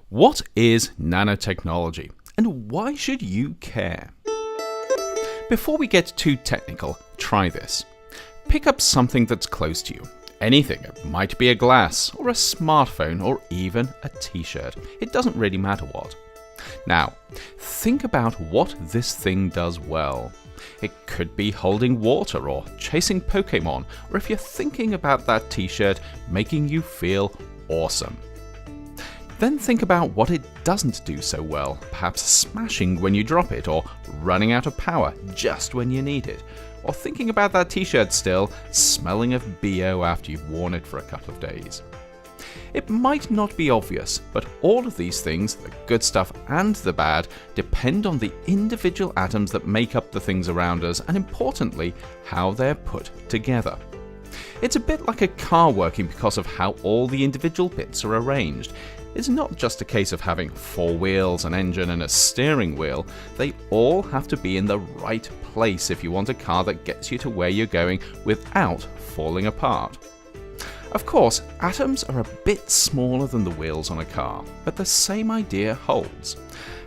What is nanotechnology, and why should you care? Before we get too technical, try this. Pick up something that's close to you. Anything. It might be a glass, or a smartphone, or even a t-shirt. It doesn't really matter what. Now, think about what this thing does well. It could be holding water, or chasing Pokemon, or if you're thinking about that t-shirt, making you feel awesome. Then think about what it doesn't do so well, perhaps smashing when you drop it, or running out of power just when you need it, or thinking about that t-shirt still, smelling of BO after you've worn it for a couple of days. It might not be obvious, but all of these things, the good stuff and the bad, depend on the individual atoms that make up the things around us, and importantly, how they're put together. It's a bit like a car working because of how all the individual bits are arranged. It's not just a case of having 4 wheels, an engine and a steering wheel. They all have to be in the right place if you want a car that gets you to where you're going without falling apart. Of course, atoms are a bit smaller than the wheels on a car, but the same idea holds.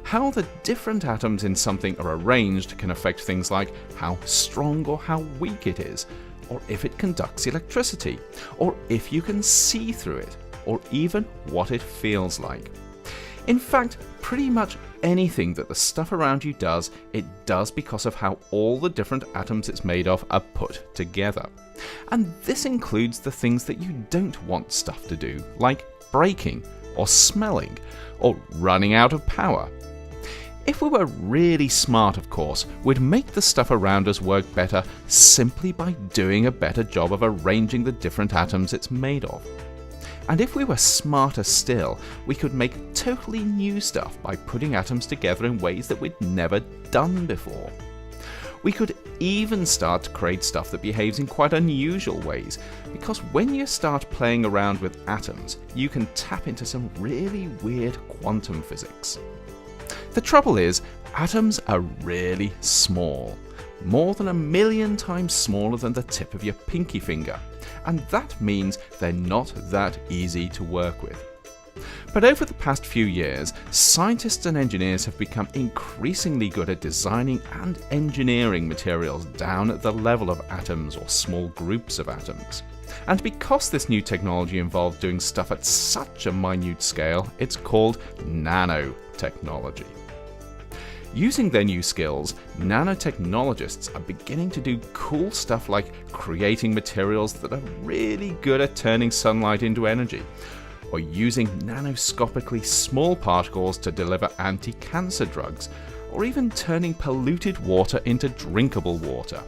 How the different atoms in something are arranged can affect things like how strong or how weak it is, or if it conducts electricity, or if you can see through it, or even what it feels like. In fact, pretty much anything that the stuff around you does, it does because of how all the different atoms it's made of are put together. And this includes the things that you don't want stuff to do, like breaking, or smelling, or running out of power. If we were really smart, of course, we'd make the stuff around us work better simply by doing a better job of arranging the different atoms it's made of. And if we were smarter still, we could make totally new stuff by putting atoms together in ways that we'd never done before. We could even start to create stuff that behaves in quite unusual ways, because when you start playing around with atoms, you can tap into some really weird quantum physics. The trouble is, atoms are really small, more than 1,000,000 times smaller than the tip of your pinky finger, and that means they're not that easy to work with. But over the past few years, scientists and engineers have become increasingly good at designing and engineering materials down at the level of atoms or small groups of atoms. And because this new technology involved doing stuff at such a minute scale, it's called nanotechnology. Using their new skills, nanotechnologists are beginning to do cool stuff like creating materials that are really good at turning sunlight into energy, or using nanoscopically small particles to deliver anti-cancer drugs, or even turning polluted water into drinkable water.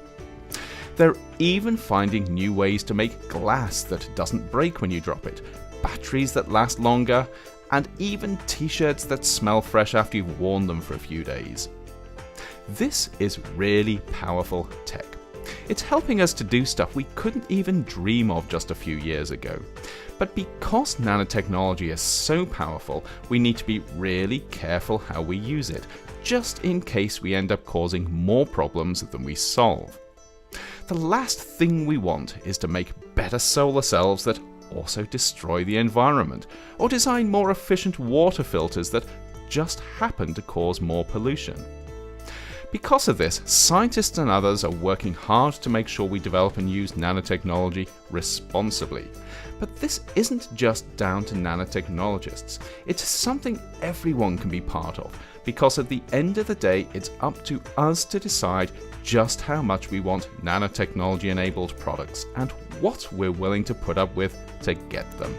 They're even finding new ways to make glass that doesn't break when you drop it, batteries that last longer, and even t-shirts that smell fresh after you've worn them for a few days. This is really powerful tech. It's helping us to do stuff we couldn't even dream of just a few years ago. But because nanotechnology is so powerful, we need to be really careful how we use it, just in case we end up causing more problems than we solve. The last thing we want is to make better solar cells that also destroy the environment, or design more efficient water filters that just happen to cause more pollution. Because of this, scientists and others are working hard to make sure we develop and use nanotechnology responsibly. But this isn't just down to nanotechnologists. It's something everyone can be part of, because at the end of the day, it's up to us to decide just how much we want nanotechnology-enabled products and what we're willing to put up with to get them.